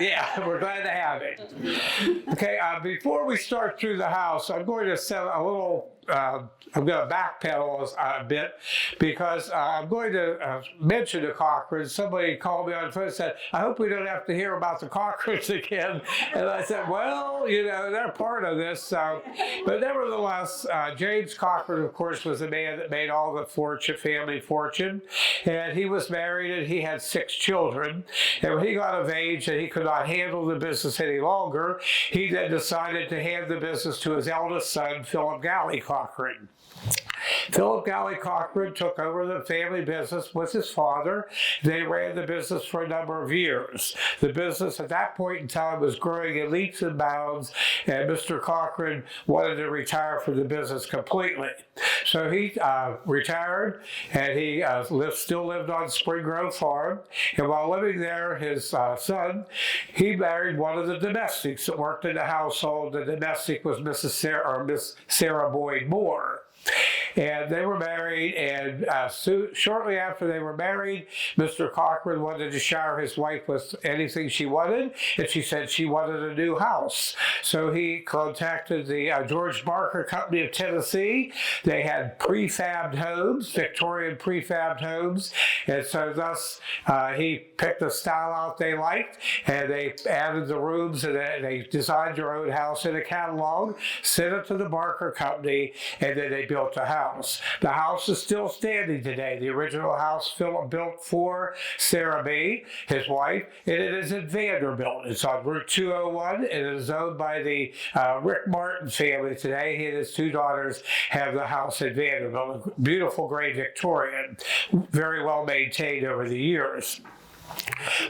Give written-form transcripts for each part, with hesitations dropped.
Yeah, we're glad to have it. Okay, before we start through the house, I'm going to set a little. I'm going to backpedal a bit because I'm going to mention the Cochrans. Somebody called me on the phone and said, "I hope we don't have to hear about the Cochrans again." And I said, "Well, you know, they're part of this." But nevertheless, James Cochran, of course, was the man that made all the family fortune, and he was married and he had 6 children. And when he got of age and he could not handle the business any longer, he then decided to hand the business to his eldest son, Philip Galley Cochran. Philip Galley Cochran took over the family business with his father. They ran the business for a number of years. The business at that point in time was growing in leaps and bounds, and Mr. Cochran wanted to retire from the business completely. So he retired, and he still lived on Spring Grove Farm. And while living there, his son, he married one of the domestics that worked in the household. The domestic was Miss Sarah Boyd Moore. And they were married, and shortly after they were married, Mr. Cochran wanted to shower his wife with anything she wanted, and she said she wanted a new house. So he contacted the George Barker Company of Tennessee. They had prefabbed homes, Victorian prefabbed homes, and so thus he picked a style out they liked, and they added the rooms, and they designed their own house in a catalog, sent it to the Barker Company, and then they built a house. The house is still standing today. The original house Philip built for Sarah B., his wife, and it is in Vanderbilt. It's on Route 201, and it is owned by the Rick Martin family today. He and his 2 daughters have the house in Vanderbilt. A beautiful gray Victorian, very well maintained over the years.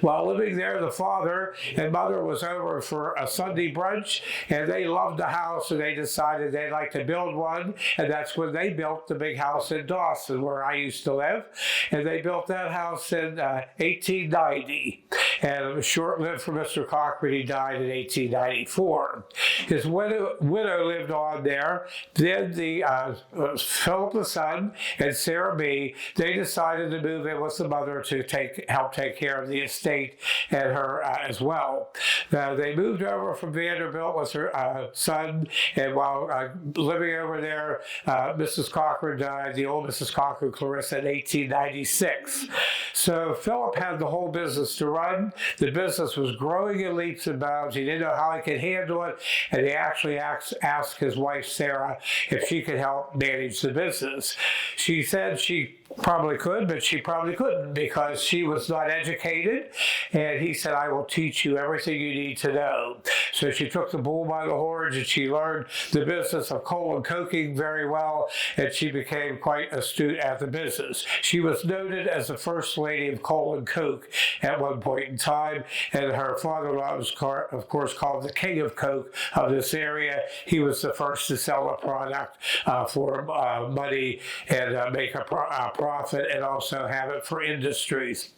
While living there, the father and mother was over for a Sunday brunch, and they loved the house, and they decided they'd like to build one, and that's when they built the big house in Dawson, where I used to live, and they built that house in 1890, and it was short-lived for Mr. Cochran. He died in 1894. His widow lived on there. Then Philip the son and Sarah B., they decided to move in with the mother to help take care of the estate and her as well. They moved over from Vanderbilt with her son, and while living over there, Mrs. Cochran died, the old Mrs. Cochran, Clarissa, in 1896. So Philip had the whole business to run. The business was growing in leaps and bounds. He didn't know how he could handle it, and he actually asked his wife, Sarah, if she could help manage the business. She said she probably could, but she probably couldn't because she was not educated, and he said, "I will teach you everything you need to know." So she took the bull by the horns, and she learned the business of coal and coking very well, and she became quite astute at the business. She was noted as the first lady of coal and coke at one point in time, and her father-in-law was, of course, called the king of coke of this area. He was the first to sell a product for money and make a profit, and also have it for industries.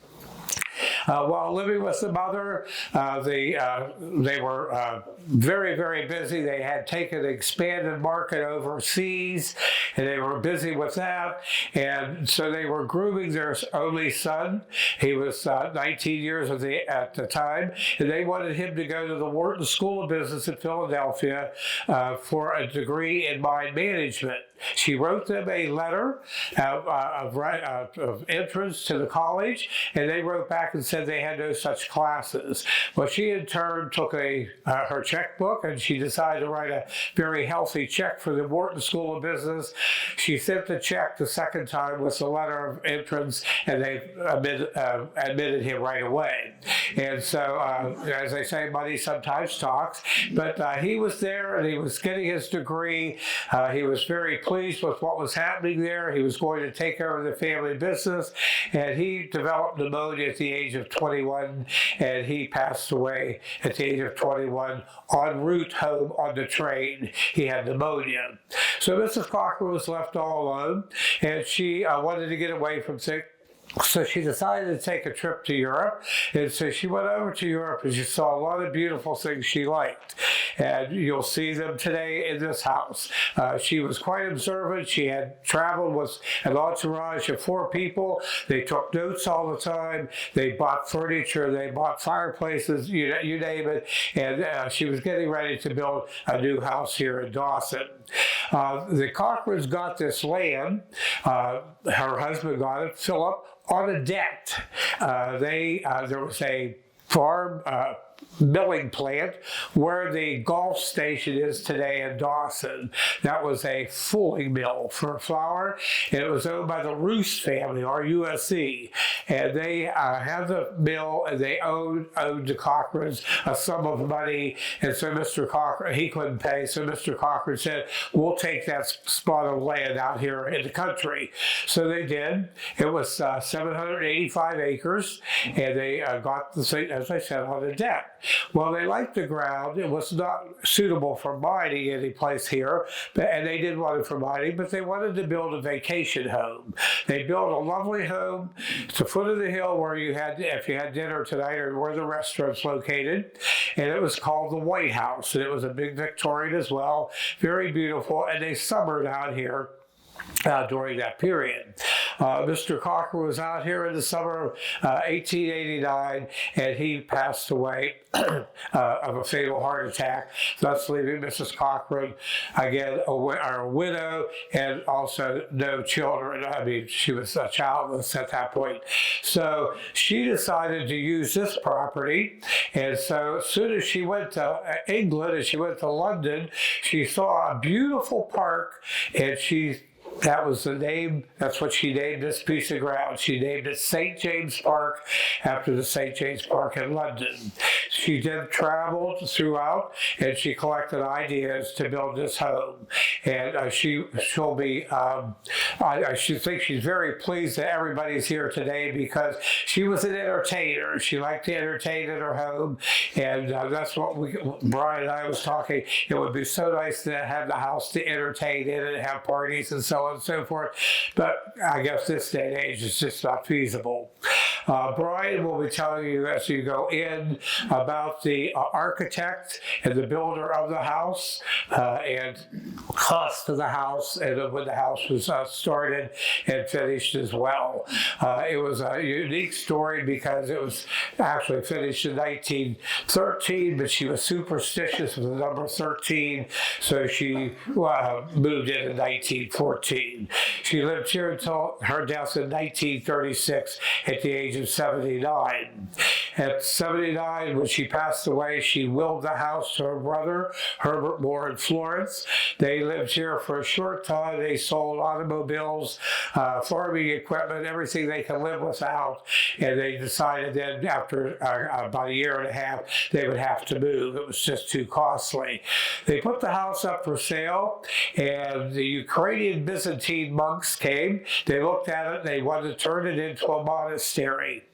While living with the mother, they were very, very busy. They had taken an expanded market overseas, and they were busy with that. And so they were grooming their only son. He was 19 years at the time, and they wanted him to go to the Wharton School of Business in Philadelphia for a degree in mine management. She wrote them a letter of entrance to the college, and they wrote back and said they had no such classes. Well, she in turn took her checkbook, and she decided to write a very healthy check for the Wharton School of Business. She sent the check the second time with the letter of entrance, and they admitted him right away. And so, as they say, money sometimes talks, but he was there, and he was getting his degree. He was very pleased with what was happening there. He was going to take over the family business, and he developed pneumonia at the age of 21, and he passed away at the age of 21 en route home on the train. He had pneumonia. So Mrs. Cochran was left all alone, and she wanted to get away from So she decided to take a trip to Europe, and so she went over to Europe and she saw a lot of beautiful things she liked, and you'll see them today in this house. She was quite observant. She had traveled with an entourage of 4 people. They took notes all the time. They bought furniture. They bought fireplaces, you name it, and she was getting ready to build a new house here in Dawson. The Cochrans got this land. Her husband got it, Philip, on a debt. There was a farm milling plant where the golf station is today in Dawson. That was a fulling mill for flour, and it was owned by the Roos family, R-U-S-E, and they had the mill, and they owed the Cochrans a sum of money, and so Mr. Cochran, he couldn't pay, so Mr. Cochran said, we'll take that spot of land out here in the country. So they did. It was 785 acres, and they got the thing, as I said, on the debt. Well, they liked the ground. It was not suitable for mining any place here, and they didn't want it for mining, but they wanted to build a vacation home. They built a lovely home at the foot of the hill where you had, if you had dinner tonight, or where the restaurant's located, and it was called the White House, and it was a big Victorian as well, very beautiful, and they summered out here during that period. Mr. Cochran was out here in the summer of 1889, and he passed away of a fatal heart attack, thus leaving Mrs. Cochran, again, a widow, and also no children. I mean, she was childless at that point. So she decided to use this property, and so as soon as she went to England and she went to London, she saw a beautiful park, and that was the name, that's what she named this piece of ground. She named it St. James Park after the St. James Park in London. She then traveled throughout, and she collected ideas to build this home. And she'll be, I should think she's very pleased that everybody's here today, because she was an entertainer. She liked to entertain in her home, and that's what Brian and I was talking. It would be so nice to have the house to entertain in and have parties and so on and so forth, but I guess this day and age is just not feasible. Brian will be telling you as you go in about the architect and the builder of the house, and cost of the house, and when the house was started and finished as well. It was a unique story because it was actually finished in 1913, but she was superstitious with the number 13, so she moved in 1914. She lived here until her death in 1936 at the age of 79. At 79, when she passed away, she willed the house to her brother, Herbert Moore, in Florence. They lived here for a short time. They sold automobiles, farming equipment, everything they could live without, and they decided then after about a year and a half, they would have to move. It was just too costly. They put the house up for sale, and the Ukrainian Byzantine monks came. They looked at it, and they wanted to turn it into a monastery.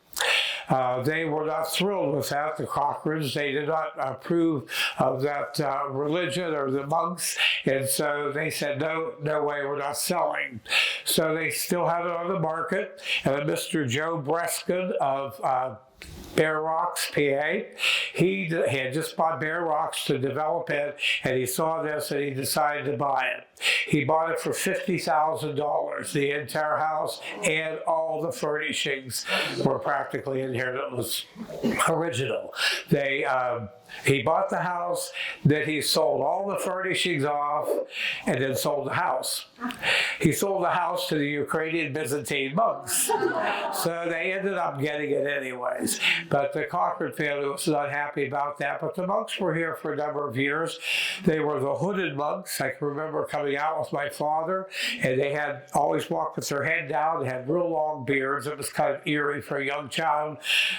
They were not thrilled with that, the Cochrans. They did not approve of that religion or the monks, and so they said, no way, we're not selling. So they still had it on the market, and Mr. Joe Breskin of Bear Rocks, PA. He had just bought Bear Rocks to develop it, and he saw this and he decided to buy it. He bought it for $50,000. The entire house and all the furnishings were practically in here that was original. He bought the house, then he sold all the furnishings off, and then sold the house. He sold the house to the Ukrainian Byzantine monks. So they ended up getting it anyways. But the Cochran family was not happy about that. But the monks were here for a number of years. They were the hooded monks. I can remember coming out with my father, and they had always walked with their head down. They had real long beards. It was kind of eerie for a young child.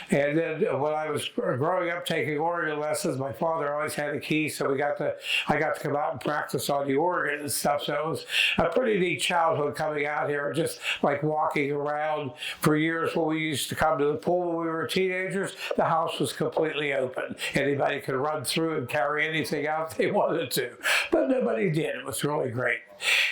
And then when I was growing up taking organ lessons, my father always had a key, so I got to come out and practice on the organ and stuff. So it was a pretty neat childhood coming out here, just like walking around. For years when we used to come to the pool when we were teenagers, the house was completely open. Anybody could run through and carry anything out they wanted to, but nobody did. It was really great.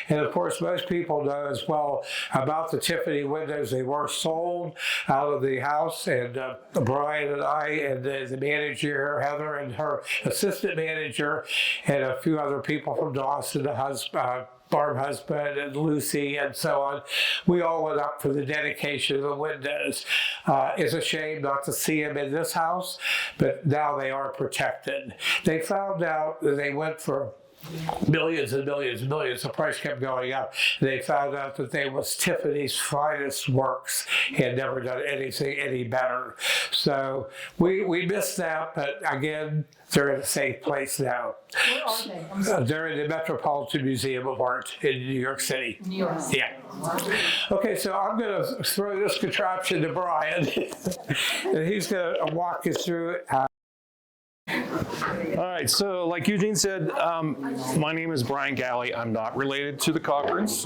And of course, most people know as well about the Tiffany windows. They were sold out of the house, and Brian and I and the manager, Heather, and her assistant manager, and a few other people from Dawson, the husband, farm husband, and Lucy, and so on. We all went up for the dedication of the windows. It's a shame not to see them in this house, but now they are protected. They found out that they went for millions and millions and millions. The price kept going up. They found out that they was Tiffany's finest works. He had never done anything any better. So we missed that, but again, they're in a safe place now. Where are they? I'm sorry. They're in the Metropolitan Museum of Art in New York City. New York. Yeah. Okay, so I'm going to throw this contraption to Brian, and he's going to walk us through it. All right, so like Eugene said, my name is Brian Galley. I'm not related to the Cochrans.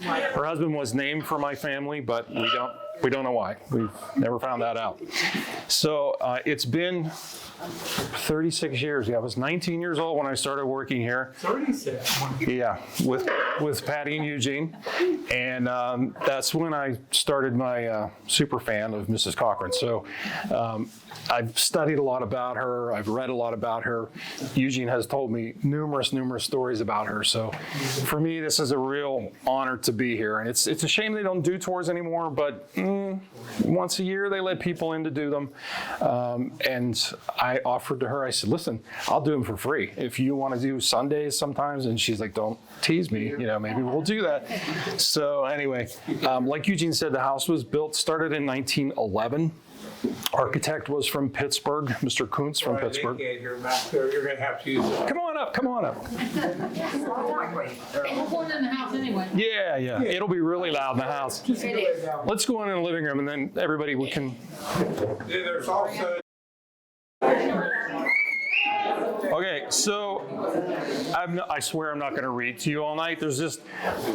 Her husband was named for my family, but we don't know why. We've never found that out. So it's been 36 years. Yeah, I was 19 years old when I started working here. 36. Yeah, with Patty and Eugene, and that's when I started my super fan of Mrs. Cochran. So I've studied a lot about her. I've read a lot about her. Eugene has told me numerous stories about her. So for me, this is a real honor to be here. And it's a shame they don't do tours anymore, but once a year they let people in to do them. And I offered to her, I said, listen, I'll do them for free. If you want to do Sundays sometimes, and she's like, don't tease me, maybe we'll do that. So anyway, like Eugene said, the house was started in 1911. Architect was from Pittsburgh, Mr. Kuntz from Pittsburgh. You're going to have to use it. Come on up. We're going in the house anyway. Yeah. It'll be really loud in the house. It is. Let's go in the living room, and then everybody can. There's also... Okay, so I swear I'm not going to read to you all night. There's just,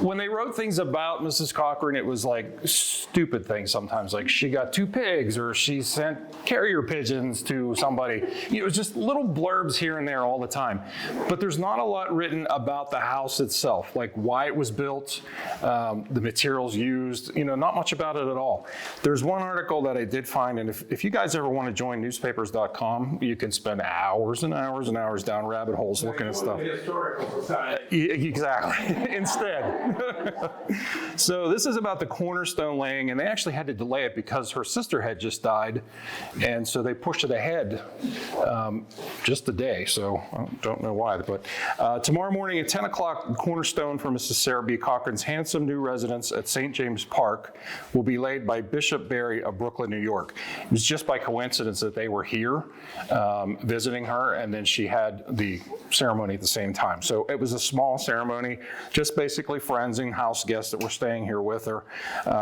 when they wrote things about Mrs. Cochran, it was like stupid things sometimes, like she got 2 pigs, or she sent carrier pigeons to somebody. It was just little blurbs here and there all the time. But there's not a lot written about the house itself, like why it was built, the materials used, not much about it at all. There's one article that I did find, and if you guys ever want to join newspapers.com, you can spend hours and hours and hours down rabbit holes looking at stuff. Historical society. Exactly, instead. So this is about the cornerstone laying, and they actually had to delay it because her sister had just died, and so they pushed it ahead just a day, so I don't know why. But tomorrow morning at 10 o'clock, the cornerstone for Mrs. Sarah B. Cochran's handsome new residence at St. James Park will be laid by Bishop Barry of Brooklyn, New York. It was just by coincidence that they were here visiting her, and then she had the ceremony at the same time. So it was a small ceremony, just basically friends and house guests that were staying here with her.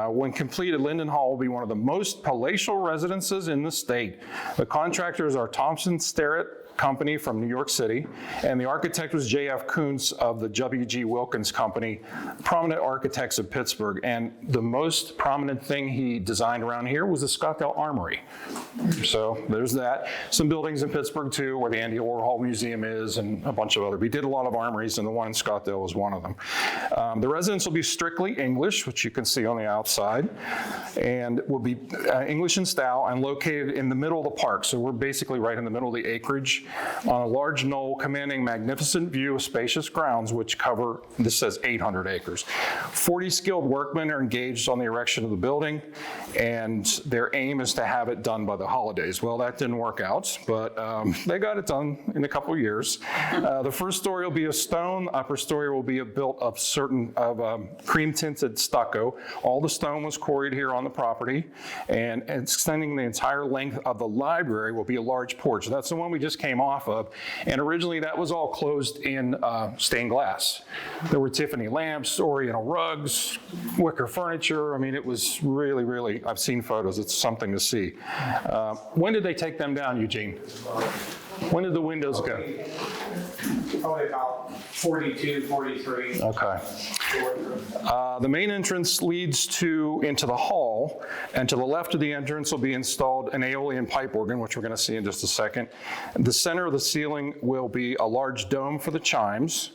When completed, Linden Hall will be one of the most palatial residences in the state. The contractors are Thompson Starrett Company from New York City, and the architect was J.F. Kuntz of the W.G. Wilkins Company, prominent architects of Pittsburgh. And the most prominent thing he designed around here was the Scottsdale Armory. So there's that. Some buildings in Pittsburgh too, where the Andy Warhol Museum is, and a bunch of other. We did a lot of armories, and the one in Scottsdale was one of them. The residence will be strictly English, which you can see on the outside, and will be English in style and located in the middle of the park. So we're basically right in the middle of the acreage on a large knoll commanding magnificent view of spacious grounds which cover, this says 800 acres. 40 skilled workmen are engaged on the erection of the building, and their aim is to have it done by the holidays. Well, that didn't work out, but they got it done in a couple of years. The first story will be of stone, upper story will be built of cream tinted stucco. All the stone was quarried here on the property, and extending the entire length of the library will be a large porch. That's the one we just came off of, and originally that was all closed in stained glass. There were Tiffany lamps, Oriental rugs, wicker furniture. I mean, it was really, really, I've seen photos, it's something to see. When did they take them down, Eugene? When did the windows go? Probably about 42, 43. Okay. The main entrance leads into the hall, and to the left of the entrance will be installed an Aeolian pipe organ, which we're going to see in just a second. The center of the ceiling will be a large dome for the chimes,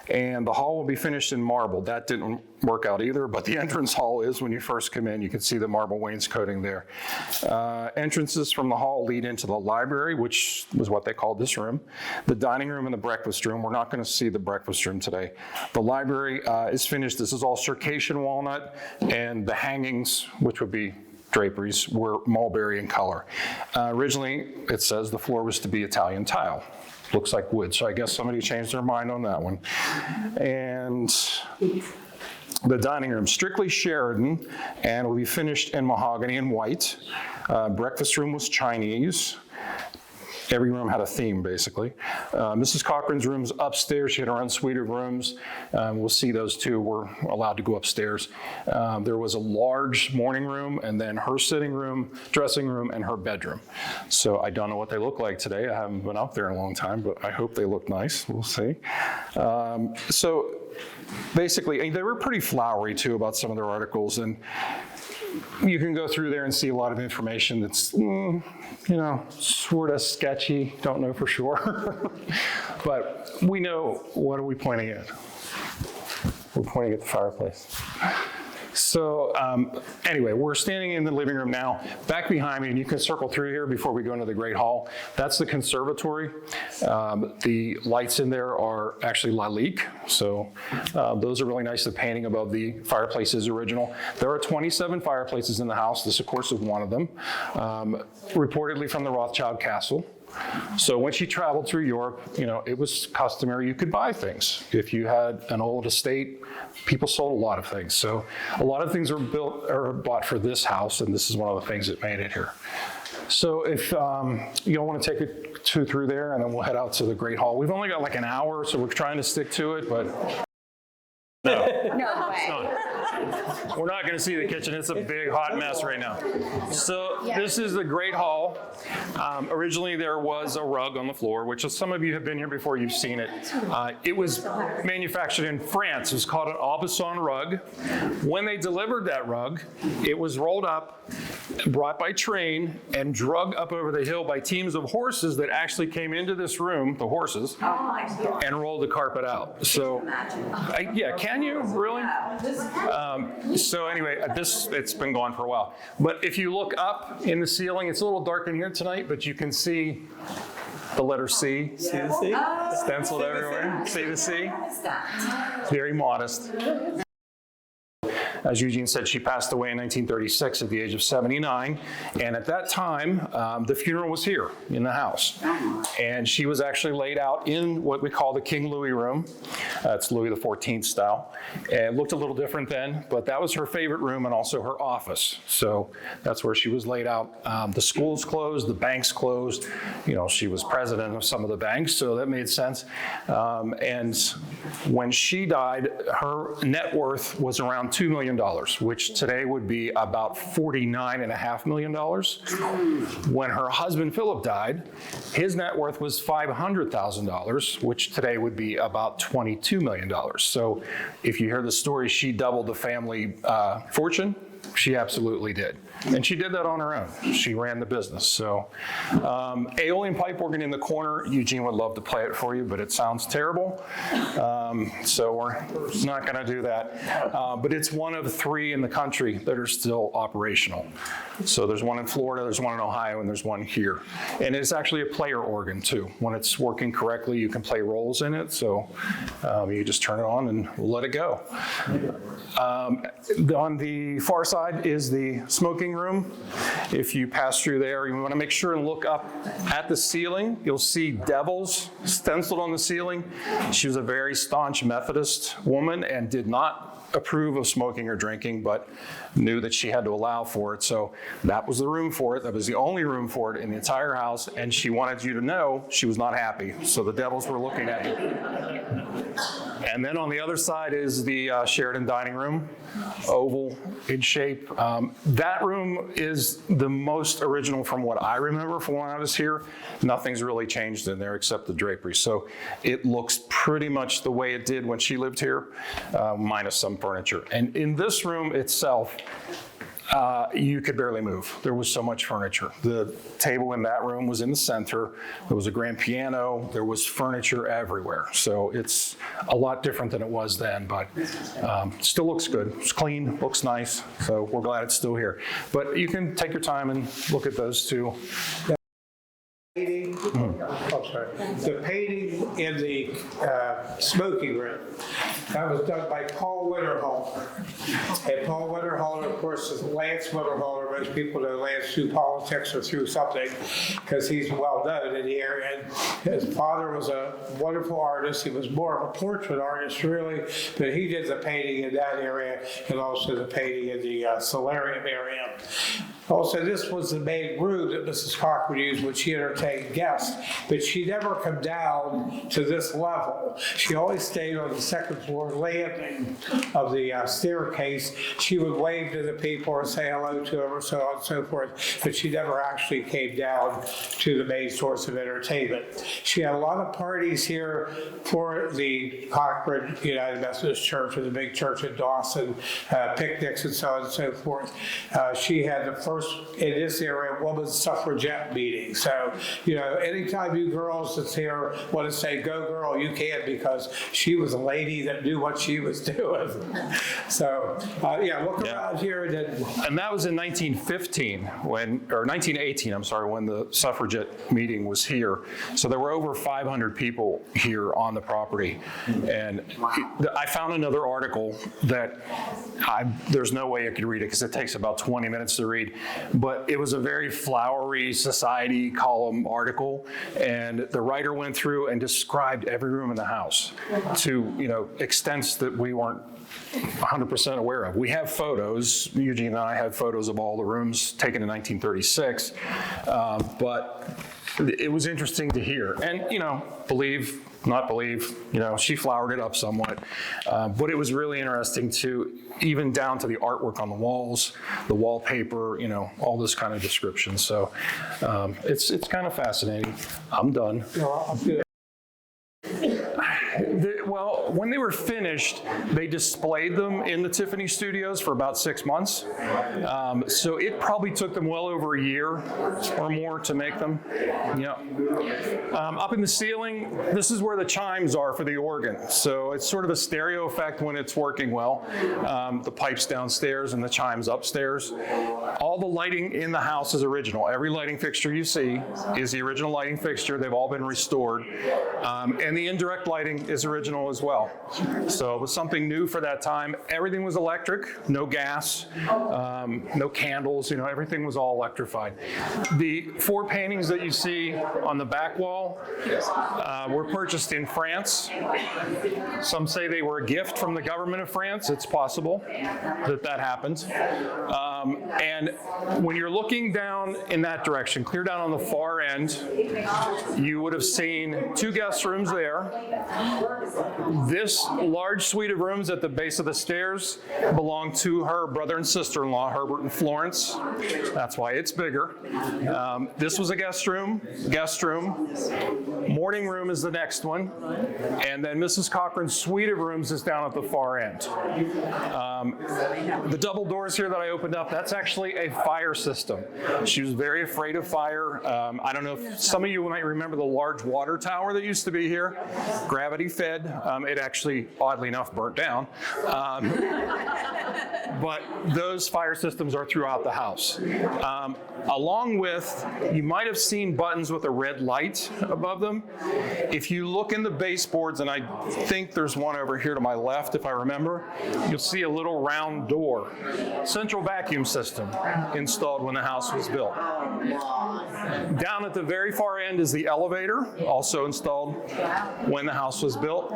and the hall will be finished in marble. That didn't work out either, but the entrance hall is when you first come in. You can see the marble wainscoting there. Entrances from the hall lead into the library, which was what they called this room, the dining room, and the breakfast room. We're not going to see the breakfast room today. The library is finished. This is all Circassian walnut, and the hangings, which would be draperies, were mulberry in color. Originally, it says the floor was to be Italian tile. Looks like wood, so I guess somebody changed their mind on that one. And the dining room, strictly Sheraton, and will be finished in mahogany and white. Breakfast room was Chinese. Every room had a theme, basically. Mrs. Cochran's room's upstairs. She had her own suite of rooms. We'll see those two were allowed to go upstairs. There was a large morning room, and then her sitting room, dressing room, and her bedroom. So I don't know what they look like today. I haven't been up there in a long time, but I hope they look nice. We'll see. So basically, they were pretty flowery, too, about some of their articles, and you can go through there and see a lot of information that's, sort of sketchy, don't know for sure. But we know, what are we pointing at? We're pointing at the fireplace. So anyway, we're standing in the living room now. Back behind me, and you can circle through here before we go into the Great Hall, that's the conservatory. The lights in there are actually Lalique, so those are really nice. The painting above the fireplace is original. There are 27 fireplaces in the house. This, of course, is one of them, reportedly from the Rothschild Castle. So when she traveled through Europe, it was customary you could buy things. If you had an old estate, people sold a lot of things. So a lot of things were built or bought for this house, and this is one of the things that made it here. So if you'll want to take it through there, and then we'll head out to the Great Hall. We've only got like an hour, so we're trying to stick to it, but no. No way. We're not going to see the kitchen. It's a big hot mess right now. So this is the Great Hall. Originally there was a rug on the floor, which some of you have been here before, you've seen it. It was manufactured in France. It was called an Aubusson rug. When they delivered that rug, it was rolled up, brought by train, and dragged up over the hill by teams of horses that actually came into this room, the horses, and rolled the carpet out. So, can you really? So anyway, it's been gone for a while. But if you look up in the ceiling, it's a little dark in here tonight, but you can see the letter C. See the C? Stenciled everywhere. See the C? Very modest. As Eugene said, she passed away in 1936 at the age of 79. And at that time, the funeral was here in the house. And she was actually laid out in what we call the King Louis room. It's Louis XIV style. It looked a little different then, but that was her favorite room and also her office. So that's where she was laid out. The schools closed, the banks closed. She was president of some of the banks, so that made sense. And when she died, her net worth was around $2 million, which today would be about $49.5 million. When her husband Philip died, his net worth was $500,000, which today would be about $22 million. So if you hear the story, she doubled the family fortune. She absolutely did. And she did that on her own. She ran the business. So Aeolian pipe organ in the corner, Eugene would love to play it for you, but it sounds terrible. So we're not going to do that. But it's one of 3 in the country that are still operational. So there's one in Florida, there's one in Ohio, and there's one here. And it's actually a player organ too. When it's working correctly, you can play roles in it. So you just turn it on and let it go. On the far side is the smoking room. If you pass through there, you want to make sure and look up at the ceiling. You'll see devils stenciled on the ceiling. She was a very staunch Methodist woman and did not approve of smoking or drinking, but knew that she had to allow for it. So that was the room for it. That was the only room for it in the entire house. And she wanted you to know she was not happy. So the devils were looking at you. And then on the other side is the Sheridan dining room, oval in shape. That room is the most original from what I remember from when I was here. Nothing's really changed in there except the drapery. So it looks pretty much the way it did when she lived here, minus some furniture. And in this room itself, you could barely move. There was so much furniture. The table in that room was in the center. There was a grand piano. There was furniture everywhere. So it's a lot different than it was then, but still looks good. It's clean, looks nice. So we're glad it's still here. But you can take your time and look at those two. Painting, the painting in the smoking room, that was done by Paul Winterhalter. And Paul Winterhalter, of course, is Lance Winterhalter. Most people know Lance through politics or through something because he's well known in here. And his father was a wonderful artist. He was more of a portrait artist, really, but he did the painting in that area and also the painting in the solarium area. Also, this was the main room that Mrs. Cochran used when she entertained guests, but she never come down to this level. She always stayed on the second floor landing of the staircase. She would wave to the people or say hello to them or so on and so forth, but she never actually came down to the main source of entertainment. She had a lot of parties here for the Cochran United Methodist Church or the big church in Dawson, picnics and so on and so forth. She had the first in this area women's suffragette meeting. So, anytime you girls that's here want to say, go girl, you can, because she was a lady that knew what she was doing. So, look around here. And that was in 1915, or 1918, I'm sorry, when the suffragette meeting was here. So there were over 500 people here on the property. And I found another article that there's no way I could read it because it takes about 20 minutes to read. But it was a very flowery society column article, and the writer went through and described every room in the house to extents that we weren't 100% aware of. We have photos. Eugene and I have photos of all the rooms taken in 1936, but it was interesting to hear. And believe, not believe, she flowered it up somewhat. But it was really interesting to, even down to the artwork on the walls, the wallpaper, all this kind of description. So it's kind of fascinating. I'm done. Well, when they were finished, they displayed them in the Tiffany studios for about 6 months. So it probably took them well over a year or more to make them. Up in the ceiling, this is where the chimes are for the organ. So it's sort of a stereo effect when it's working well. The pipes downstairs and the chimes upstairs. All the lighting in the house is original. Every lighting fixture you see is the original lighting fixture. They've all been restored. And the indirect lighting is original as well. So it was something new for that time. Everything was electric, no gas, no candles, everything was all electrified. The 4 paintings that you see on the back wall were purchased in France. Some say they were a gift from the government of France. It's possible that happened. And when you're looking down in that direction, clear down on the far end, you would have seen 2 guest rooms there. This large suite of rooms at the base of the stairs belonged to her brother and sister-in-law, Herbert and Florence. That's why it's bigger. This was a guest room. Morning room is the next one. And then Mrs. Cochran's suite of rooms is down at the far end. The double doors here that I opened up, that's actually a fire system. She was very afraid of fire. I don't know if some of you might remember the large water tower that used to be here. Gravity fed. It actually, oddly enough, burnt down. But those fire systems are throughout the house. Along with, you might have seen buttons with a red light above them. If you look in the baseboards, and I think there's one over here to my left, if I remember, you'll see a little round door. Central vacuum system installed when the house was built. Down at the very far end is the elevator, also installed when the house was built.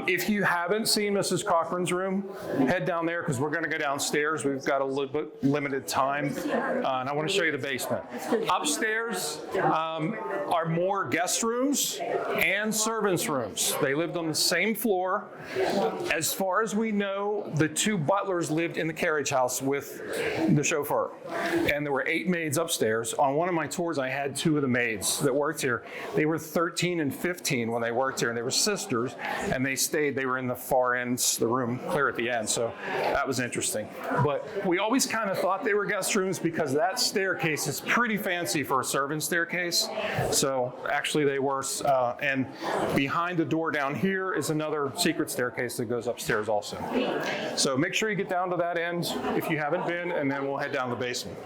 If you haven't seen Mrs. Cochran's room, head down there because we're going to go downstairs. We've got a little bit limited time, and I want to show you the basement. Upstairs are more guest rooms and servants' rooms. They lived on the same floor. As far as we know, the two butlers lived in the carriage house with the chauffeur, and there were 8 maids upstairs. On one of my tours, I had 2 of the maids that worked here. They were 13 and 15 when they worked here, and they were sisters, and they were in the far ends, the room clear at the end, so that was interesting. But we always kind of thought they were guest rooms because that staircase is pretty fancy for a servant staircase. So actually they were, and behind the door down here is another secret staircase that goes upstairs also. So make sure you get down to that end if you haven't been, and then we'll head down to the basement.